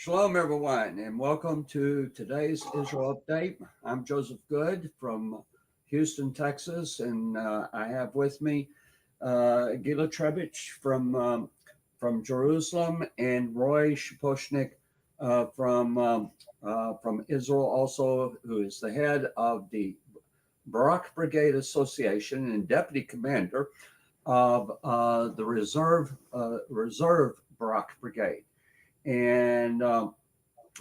Shalom, everyone, and welcome to today's Israel Update. I'm Joseph Good from Houston, Texas, and I have with me Gila Trebich from Jerusalem and Roy Shaposhnik from Israel, also, who is the head of the Barak Brigade Association and deputy commander of the Reserve Barak Brigade. And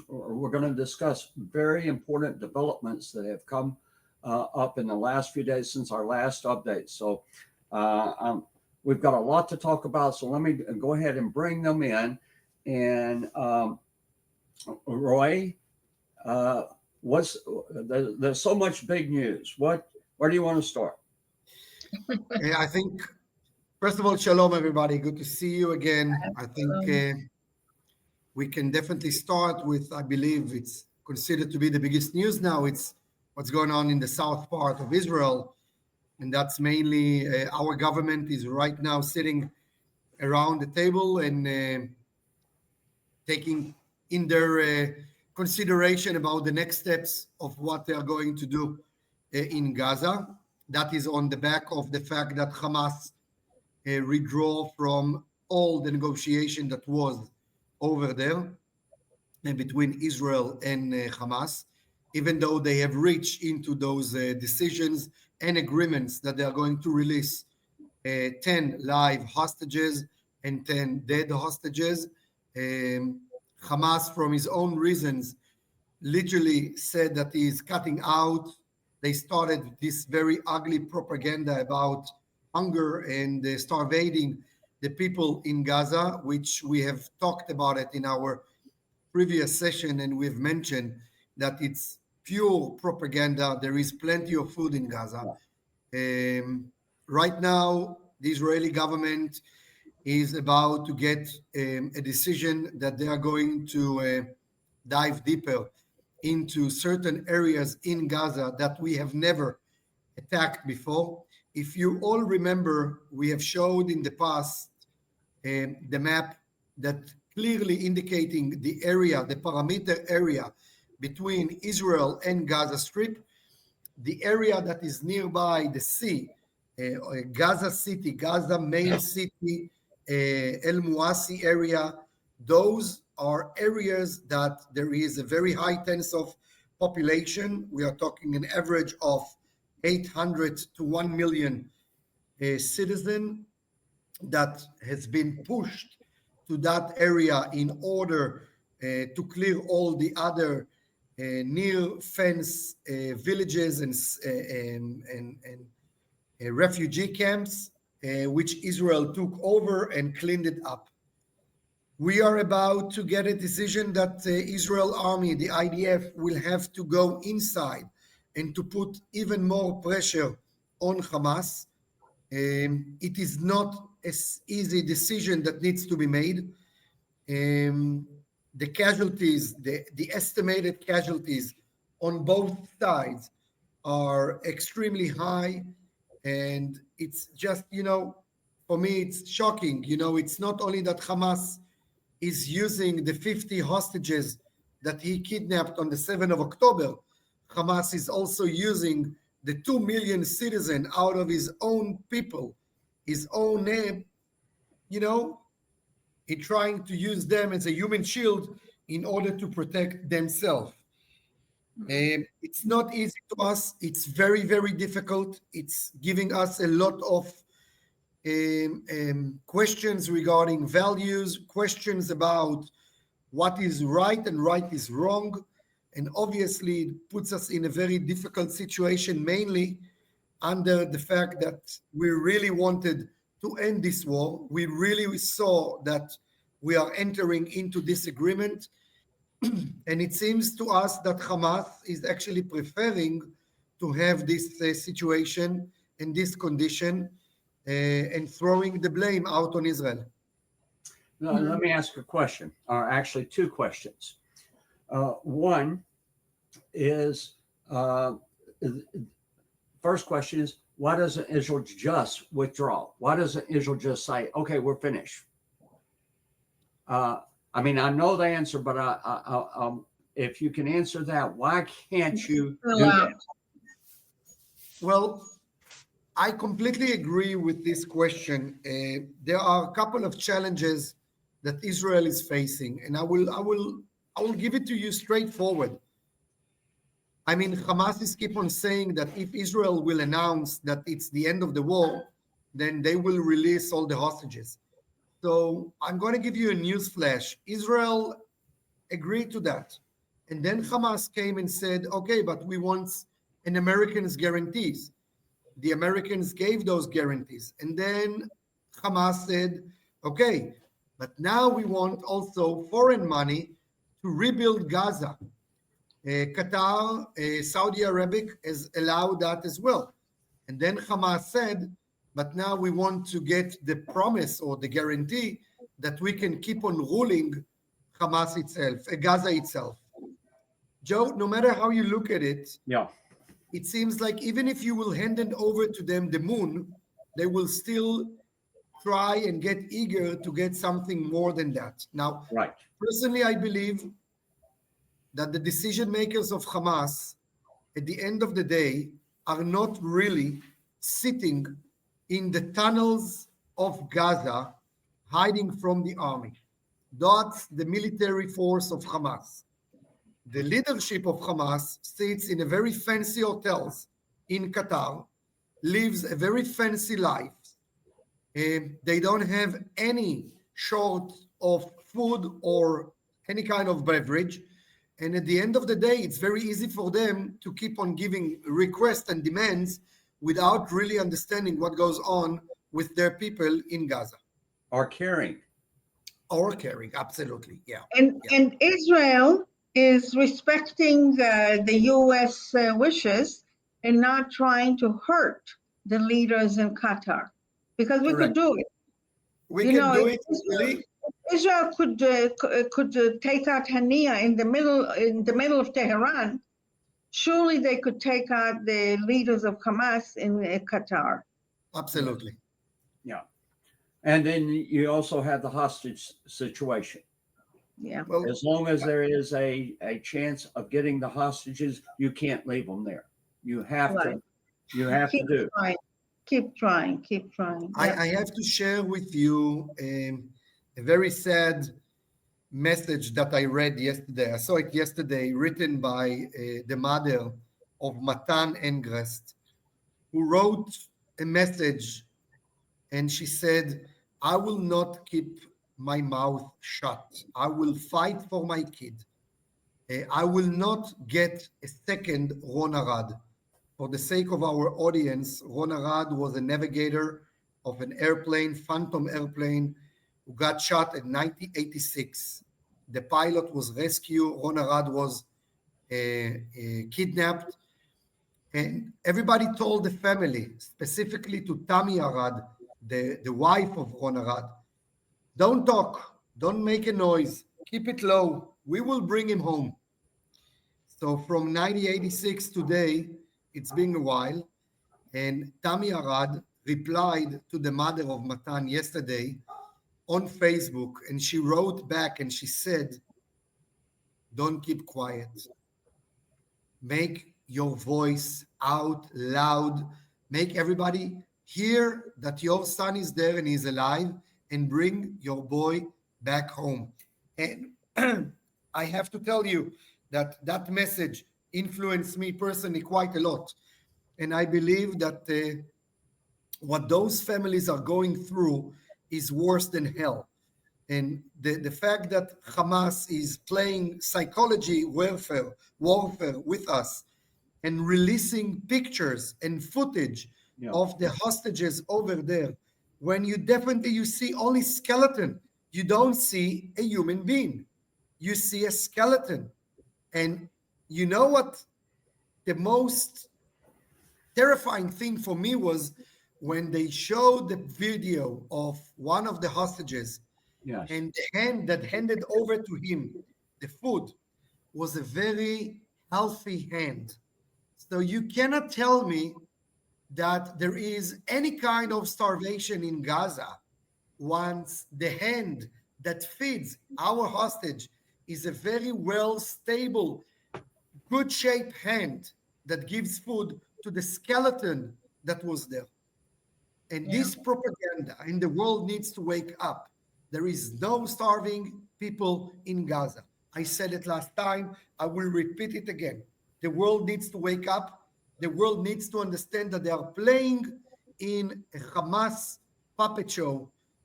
we're going to discuss very important developments that have come up in the last few days since our last update. So we've got a lot to talk about. So let me go ahead and bring them in. And Roy, there's so much big news. Where do you want to start? I think, first of all, shalom, everybody. Good to see you again. I think we can definitely start with, I believe it's considered to be the biggest news now. It's what's going on in the south part of Israel. And that's mainly our government is right now sitting around the table and taking in their consideration about the next steps of what they are going to do in Gaza. That is on the back of the fact that Hamas withdraw from all the negotiation that was over there between Israel and Hamas, even though they have reached into those decisions and agreements that they are going to release 10 live hostages and 10 dead hostages. Hamas, from his own reasons, literally said that he is cutting out. They started this very ugly propaganda about hunger and starving the people in Gaza, which we have talked about it in our previous session, and we've mentioned that it's pure propaganda. There is plenty of food in Gaza. Right now, the Israeli government is about to get a decision that they are going to dive deeper into certain areas in Gaza that we have never attacked before. If you all remember, we have showed in the past the map that clearly indicating the area, the parameter area between Israel and Gaza Strip, the area that is nearby the sea, Gaza City, Gaza main city, El Muasi area. Those are areas that there is a very high tense of population. We are talking an average of 800 to 1 million citizen that has been pushed to that area in order to clear all the other near fence villages and refugee camps, which Israel took over and cleaned it up. We are about to get a decision that the Israel army, the IDF, will have to go inside and to put even more pressure on Hamas. It is not an easy decision that needs to be made. The casualties, the estimated casualties on both sides are extremely high. And it's just, for me, it's shocking. It's not only that Hamas is using the 50 hostages that he kidnapped on the 7th of October. Hamas is also using the 2 million citizens out of his own people, his own name, he's trying to use them as a human shield in order to protect themselves. It's not easy to us. It's very, very difficult. It's giving us a lot of questions regarding values, questions about what is right and right is wrong. And obviously, it puts us in a very difficult situation, mainly under the fact that we really wanted to end this war. We really saw that we are entering into this agreement. And it seems to us that Hamas is actually preferring to have this situation and this condition and throwing the blame out on Israel. Now, let me ask a question, or actually two questions. One is, first question is, why doesn't Israel just withdraw? Why doesn't Israel just say, okay, we're finished? I mean, I know the answer, but if you can answer that, why can't you Fill do out. that? Well, I completely agree with this question. There are a couple of challenges that Israel is facing, and I will give it to you straightforward. I mean, Hamas is keep on saying that if Israel will announce that it's the end of the war, then they will release all the hostages. So I'm going to give you a news flash. Israel agreed to that. And then Hamas came and said, okay, but we want an American's guarantees. The Americans gave those guarantees. And then Hamas said, okay, but now we want also foreign money to rebuild Gaza. Qatar, Saudi Arabia has allowed that as well. And then Hamas said, but now we want to get the promise or the guarantee that we can keep on ruling Hamas itself, Gaza itself. Joe, no matter how you look at it, Yeah, it seems like even if you will hand it over to them the moon, they will still try and get eager to get something more than that. Now, right. personally, I believe that the decision makers of Hamas, at the end of the day, are not really sitting in the tunnels of Gaza, hiding from the army. That's the military force of Hamas. The leadership of Hamas sits in a very fancy hotels in Qatar, lives a very fancy life. They don't have any short of food or any kind of beverage. And at the end of the day, it's very easy for them to keep on giving requests and demands without really understanding what goes on with their people in Gaza Or caring. or caring. Absolutely. Yeah. And Yeah. and Israel is respecting the U.S. Wishes and not trying to hurt the leaders in Qatar, because we could Correct. do it. We You can know, do if it Israel, really. Israel could take out Hania in the middle of Tehran. Surely they could take out the leaders of Hamas in Qatar. Absolutely. Yeah. And then you also have the hostage situation. Yeah. Well, As long as there is a chance of getting the hostages, you can't leave them there. You have Right. to Keep do. trying. Keep trying. Keep trying. Yeah. I have to share with you a very sad message that I read yesterday. I saw it yesterday, written by the mother of Matan Engrest, who wrote a message, and she said, I will not keep my mouth shut. I will fight for my kid. I will not get a second Ron Arad. For the sake of our audience, Ron Arad was a navigator of an airplane, Phantom airplane, who got shot in 1986. The pilot was rescued. Ron Arad was kidnapped. And everybody told the family, specifically to Tammy Arad, the wife of Ron Arad, don't talk, don't make a noise, keep it low. We will bring him home. So from 1986 today, it's been a while, and Tammy Arad replied to the mother of Matan yesterday on Facebook, and she wrote back and she said, don't keep quiet. Make your voice out loud. Make everybody hear that your son is there and he's alive, and bring your boy back home. And I have to tell you that that message influenced me personally quite a lot. And I believe that what those families are going through is worse than hell. And the fact that Hamas is playing psychology warfare with us and releasing pictures and footage Yeah. of the hostages over there, when you see only skeleton, you don't see a human being. You see a skeleton. And you know what the most terrifying thing for me was when they showed the video of one of the hostages, Yes. and the hand that handed over to him the food was a very healthy hand. So you cannot tell me that there is any kind of starvation in Gaza once the hand that feeds our hostage is a very well stable, good shaped hand that gives food to the skeleton that was there. And Yeah. this propaganda in the world needs to wake up. There is no starving people in Gaza. I said it last time. I will repeat it again. The world needs to wake up. The world needs to understand that they are playing in a Hamas puppet show,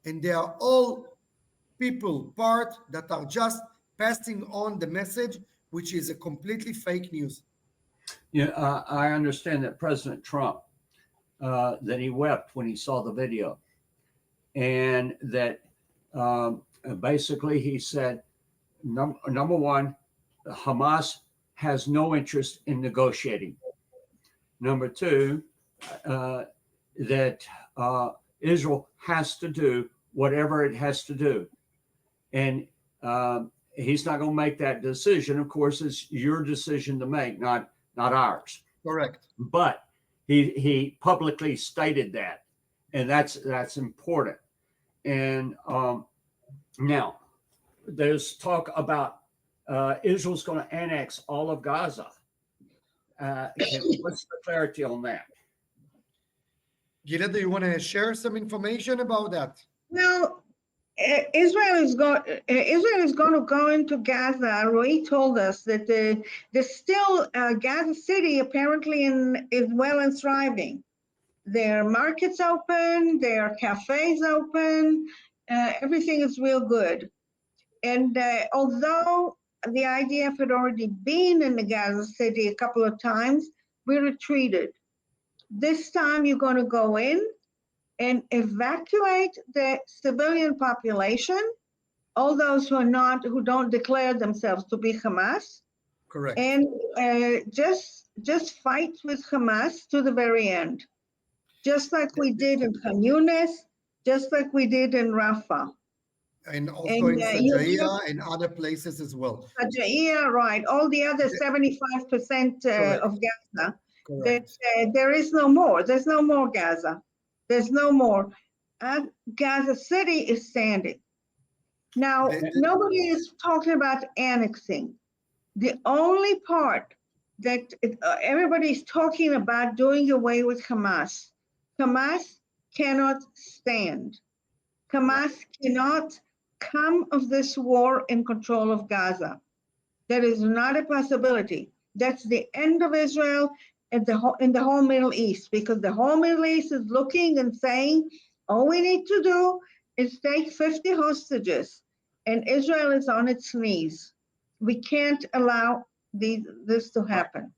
and they are all people part that are just passing on the message, which is a completely fake news. Yeah, I understand that President Trump that he wept when he saw the video, and that basically he said, number one, Hamas has no interest in negotiating. Number two, uh, that Israel has to do whatever it has to do, and he's not going to make that decision. Of course, it's your decision to make, not ours. Correct. But he publicly stated that, and that's important. And now there's talk about Israel's going to annex all of Gaza. What's the clarity on that? Gila, do you want to share some information about that? Well, Israel is going to go into Gaza. Roy told us that there's still Gaza City apparently is well and thriving. There are markets open, there are cafes open, everything is real good. And although the IDF had already been in the Gaza City a couple of times, we retreated. This time you're going to go in and evacuate the civilian population, all those who don't declare themselves to be Hamas, Correct. and just fight with Hamas to the very end, just like we did in Khan Yunis, just like we did in Rafah. And also And in Sajaya and other places as well. Sajaya, right, all the other 75% of Gaza, that there is no more. There's no more Gaza. There's no more. Gaza City is standing. Now, nobody is talking about annexing. The only part that everybody's talking about doing away with Hamas. Hamas cannot stand. Hamas cannot come of this war in control of Gaza. That is not a possibility. That's the end of Israel in the whole Middle East, because the whole Middle East is looking and saying, all we need to do is take 50 hostages, and Israel is on its knees. We can't allow this to happen.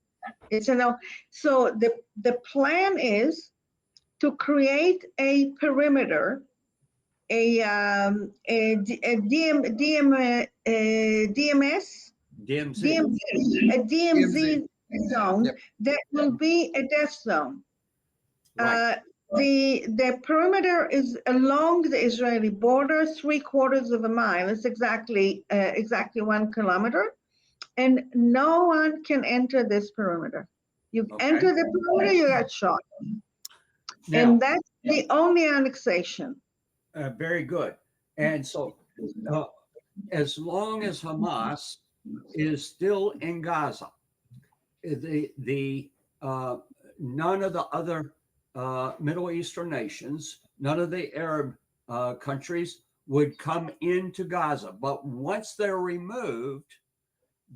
It's a no. So the plan is to create a perimeter, DMS, a DMZ zone that will be a death zone. Right. The perimeter is along the Israeli border, 3/4 of a mile. It's exactly 1 kilometer, and no one can enter this perimeter. You enter the perimeter, you get shot. Now, and that's the only annexation. Very good. And so, as long as Hamas is still in Gaza, the none of the other Middle Eastern nations, none of the Arab countries would come into Gaza. But once they're removed,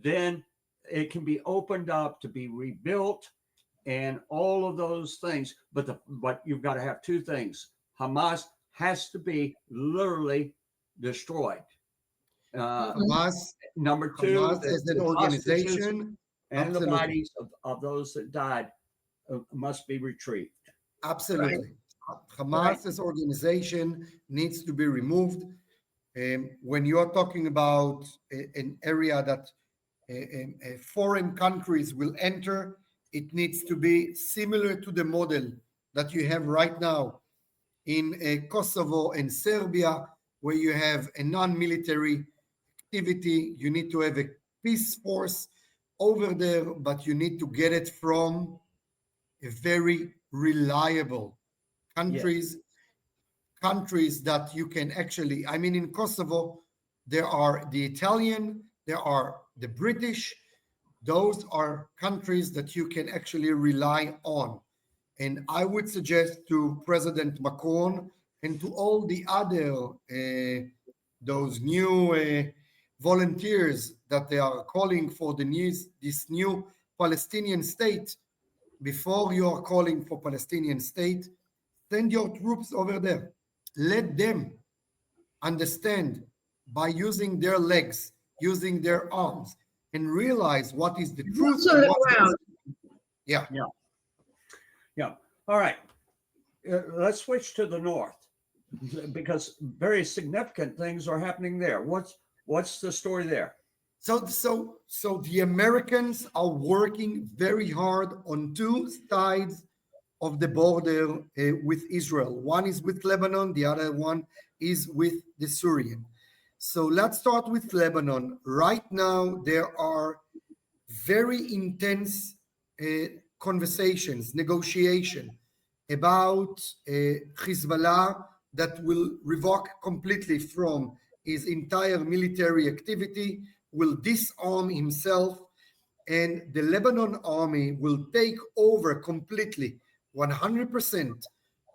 then it can be opened up to be rebuilt and all of those things. But you've got to have two things. Hamas has to be literally destroyed. Hamas, Number two, Hamas as an organization, and the bodies of those that died must be retrieved. Absolutely. Hamas's organization needs to be removed. When you're talking about an area that foreign countries will enter, it needs to be similar to the model that you have right now in Kosovo and Serbia, where you have a non-military activity. You need to have a peace force over there, but you need to get it from a very reliable countries that you can actually, I mean, in Kosovo, there are the Italian, there are the British. Those are countries that you can actually rely on. And I would suggest to President Macron and to all the other those new volunteers that they are calling for this new Palestinian state. Before you are calling for Palestinian state, send your troops over there. Let them understand by using their legs, using their arms, and realize what is the truth. Boots on the ground. Yeah. Yeah. All right. Let's switch to the north because very significant things are happening there. What's the story there? So the Americans are working very hard on two sides of the border with Israel. One is with Lebanon, the other one is with the Syrian. So let's start with Lebanon. Right now, there are very intense conversations, negotiation about Hezbollah that will revoke completely from his entire military activity, will disarm himself, and the Lebanon army will take over completely, 100%,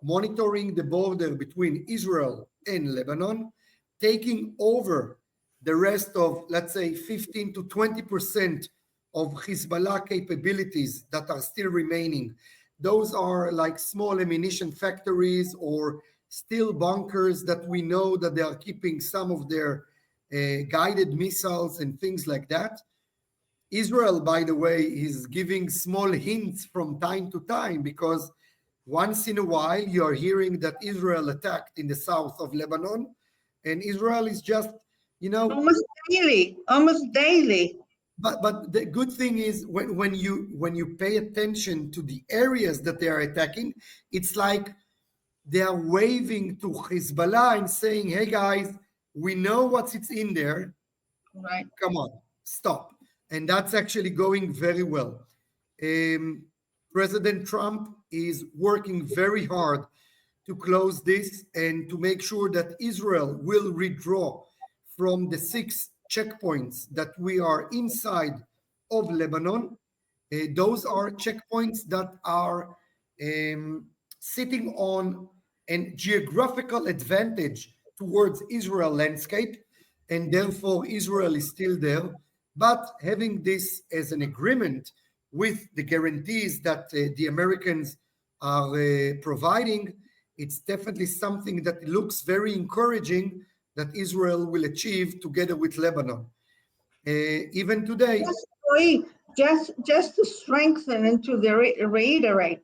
monitoring the border between Israel and Lebanon, taking over the rest of, let's say, 15 to 20% of Hezbollah capabilities that are still remaining. Those are like small ammunition factories or steel bunkers that we know that they are keeping some of their guided missiles and things like that. Israel, by the way, is giving small hints from time to time, because once in a while you're hearing that Israel attacked in the south of Lebanon, and Israel is just, almost daily. But the good thing is when you pay attention to the areas that they are attacking, it's like they are waving to Hezbollah and saying, "Hey guys, we know what's in there. Right. Come on, stop." And that's actually going very well. President Trump is working very hard to close this and to make sure that Israel will withdraw from the 6 checkpoints that we are inside of Lebanon. Those are checkpoints that are sitting on a geographical advantage towards Israel landscape, and therefore Israel is still there. But having this as an agreement with the guarantees that the Americans are providing, it's definitely something that looks very encouraging that Israel will achieve together with Lebanon. Even today. Just to strengthen and to reiterate,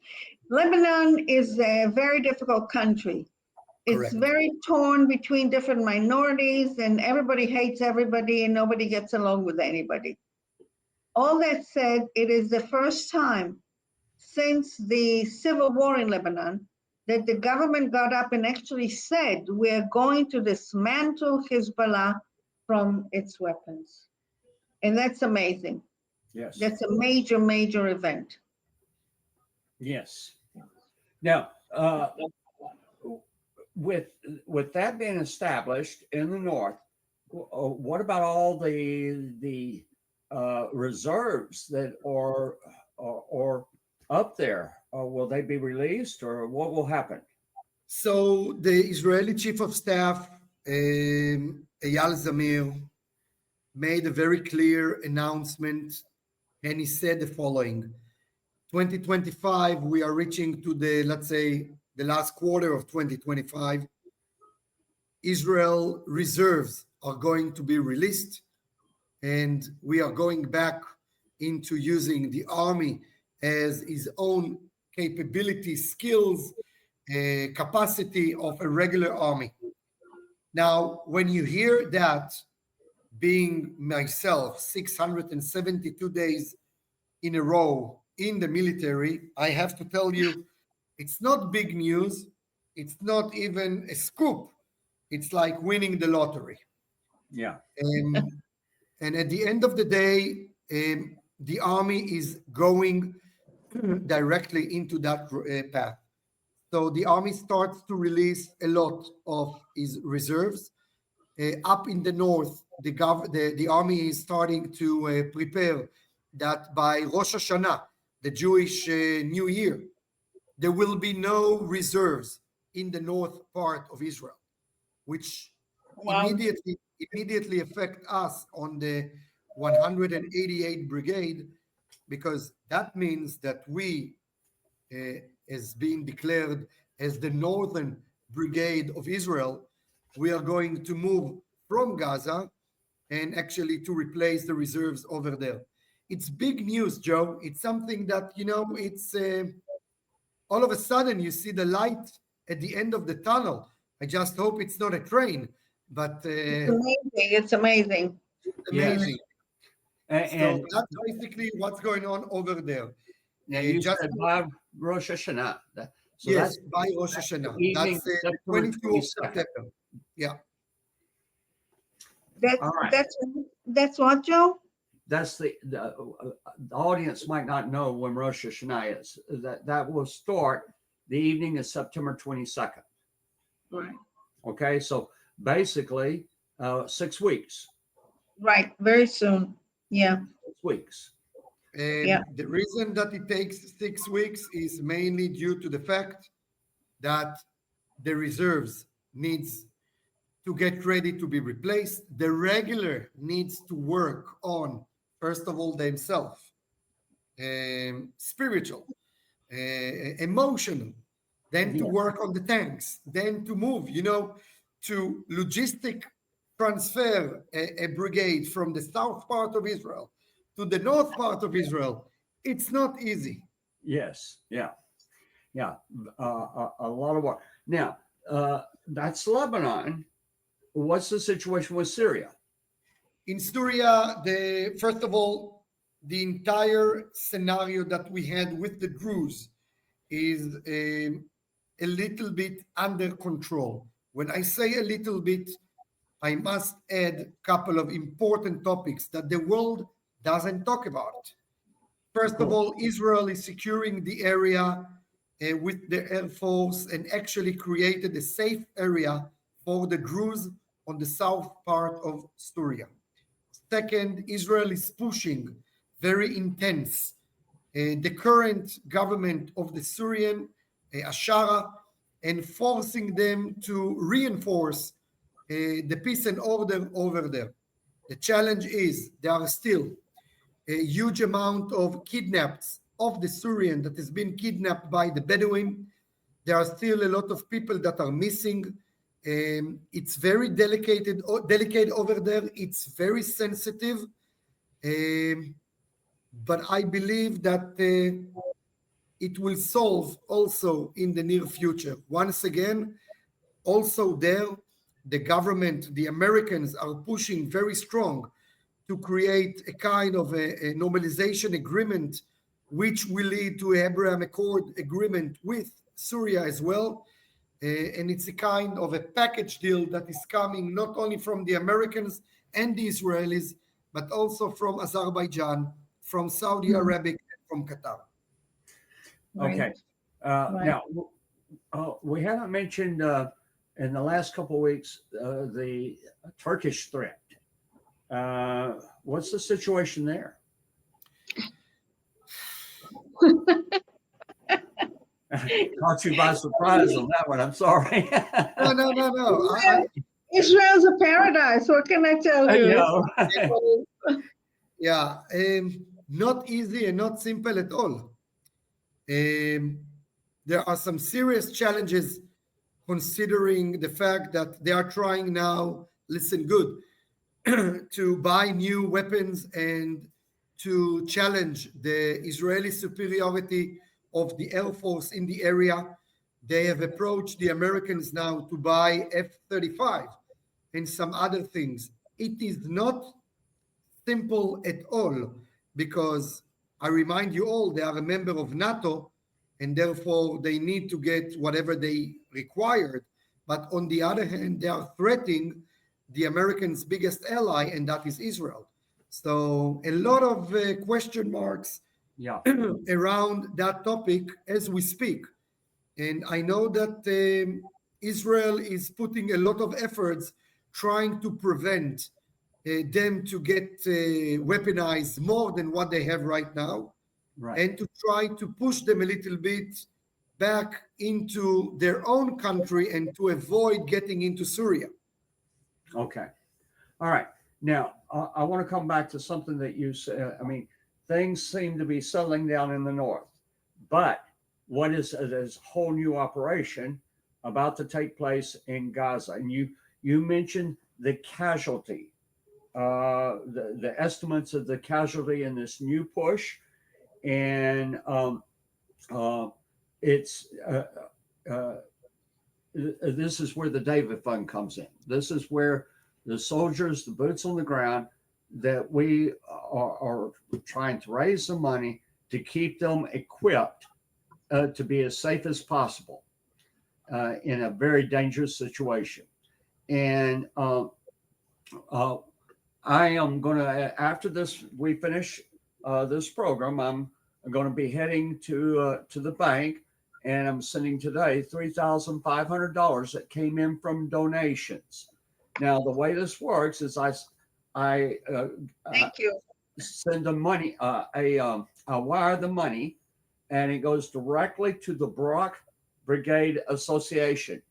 Lebanon is a very difficult country. It's Correct. very torn between different minorities, and everybody hates everybody and nobody gets along with anybody. All that said, it is the first time since the civil war in Lebanon that the government got up and actually said, we're going to dismantle Hezbollah from its weapons. And that's amazing. Yes. That's a major, major event. Yes. Now, with that being established in the north, what about all the reserves that are up there? Will they be released, or what will happen? So the Israeli Chief of Staff, Eyal Zamir, made a very clear announcement, and he said the following: 2025, we are reaching to the, let's say, the last quarter of 2025. Israel reserves are going to be released, and we are going back into using the army as his own capability, skills, capacity of a regular army. Now, when you hear that, being myself 672 days in a row in the military, I have to tell you, it's not big news. It's not even a scoop. It's like winning the lottery. Yeah. And at the end of the day, the army is going directly into that path. So the army starts to release a lot of its reserves. Up in the north, the army is starting to prepare that by Rosh Hashanah, the Jewish New Year, there will be no reserves in the north part of Israel, which Wow. immediately affect us on the 188 Brigade, because that means that we, as being declared as the Northern Brigade of Israel, we are going to move from Gaza and actually to replace the reserves over there. It's big news, Joe. It's something that, it's all of a sudden you see the light at the end of the tunnel. I just hope it's not a train, but It's amazing. It's amazing. amazing. Yes. So that's basically what's going on over there. Now you just said by Rosh Hashanah. So yes, that's by Rosh Hashanah. evening, That's September 22 of 22nd. September. Yeah. All right. That's what, Joe? That's the audience might not know when Rosh Hashanah is. That will start the evening of September 22nd. Right. Okay, so basically 6 weeks. Right. Very soon. Yeah. 6 weeks. And Yeah. the reason that it takes 6 weeks is mainly due to the fact that the reserves needs to get ready to be replaced. The regular needs to work on, first of all, themselves, spiritual, emotional, then to work on the tanks, then to move, to logistic transfer a brigade from the south part of Israel to the north part of Israel. It's not easy. Yes. Yeah. Yeah. A lot of work. Now, that's Lebanon. What's the situation with Syria? In Syria, first of all, the entire scenario that we had with the Druze is a little bit under control. When I say a little bit, I must add a couple of important topics that the world doesn't talk about. First of all, Israel is securing the area with the Air Force and actually created a safe area for the Druze on the south part of Syria. Second, Israel is pushing very intense the current government of the Syrian Ashara and forcing them to reinforce the peace and order over there. The challenge is there are still a huge amount of kidnapped of the Syrian that has been kidnapped by the Bedouin. There are still a lot of people that are missing. It's very delicate over there. It's very sensitive. But I believe that it will solve also in the near future. Once again, also there, the government, the Americans are pushing very strong to create a kind of a normalization agreement, which will lead to an Abraham Accord agreement with Syria as well. And it's a kind of a package deal that is coming not only from the Americans and the Israelis, but also from Azerbaijan, from Saudi Arabia, and from Qatar. Okay. Now, we haven't mentioned in the last couple of weeks the Turkish threat. What's the situation there? Caught you by surprise on that one. I'm sorry. No. Israel's a paradise. What can I tell you? Yeah, not easy and not simple at all. There are some serious challenges considering the fact that they are trying now, listen good, to buy new weapons and to challenge the Israeli superiority of the Air Force in the area. They have approached the Americans now to buy F-35 and some other things. It is not simple at all because I remind you all, they are a member of NATO and therefore they need to get whatever they required. But on the other hand, they are threatening the Americans' biggest ally, and that is Israel. So a lot of question marks around that topic as we speak. And I know that Israel is putting a lot of efforts trying to prevent them to get weaponized more than what they have right now, Right. and to try to push them a little bit back into their own country and to avoid getting into Syria. Okay. All right. Now, I want to come back to something that you said. I mean, things seem to be settling down in the north, but what is this whole new operation about to take place in Gaza? And you mentioned the casualty, the estimates of the casualty in this new push, and it's this is where the David Fund comes in. This is where the soldiers, the boots on the ground, that we are trying to raise the money to keep them equipped to be as safe as possible in a very dangerous situation. And I am going to, after this, we finish this program, I'm going to be heading to the bank, and I'm sending today $3,500 that came in from donations. Now, the way this works is I Thank you. send the money, I wire the money, and it goes directly to the Barak Brigade Association.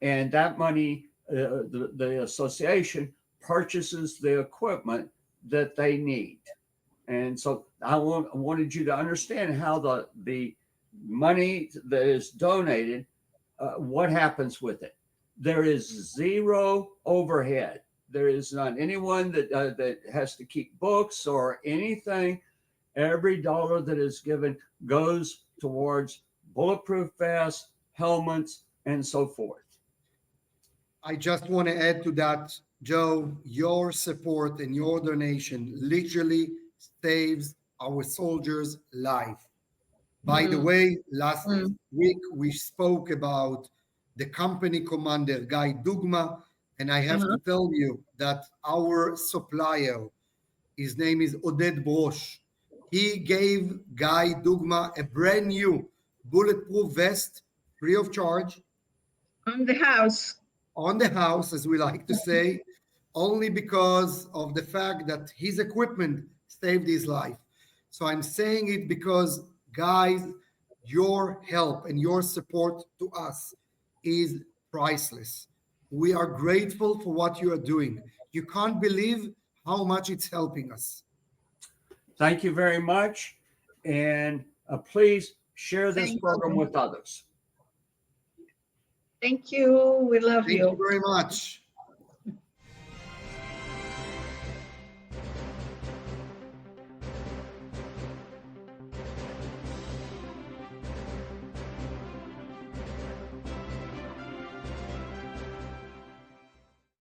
And that money, the association purchases the equipment that they need. And so I wanted you to understand how the money that is donated, what happens with it. There is zero overhead. There is not anyone that has to keep books or anything. Every dollar that is given goes towards bulletproof vests, helmets, and so forth. I just want to add to that, Joe, your support and your donation literally saves our soldiers' life. By the way, last week we spoke about the company commander, Guy Dugma, and I have to tell you that our supplier, his name is Oded Brosh, he gave Guy Dugma a brand new bulletproof vest, free of charge, On the house. on the house, as we like to say, only because of the fact that his equipment saved his life. So I'm saying it because, guys, your help and your support to us is priceless. We are grateful for what you are doing. You can't believe how much it's helping us. Thank you very much. And please share this Thank program you. with others. Thank you. We love Thank you. you very much.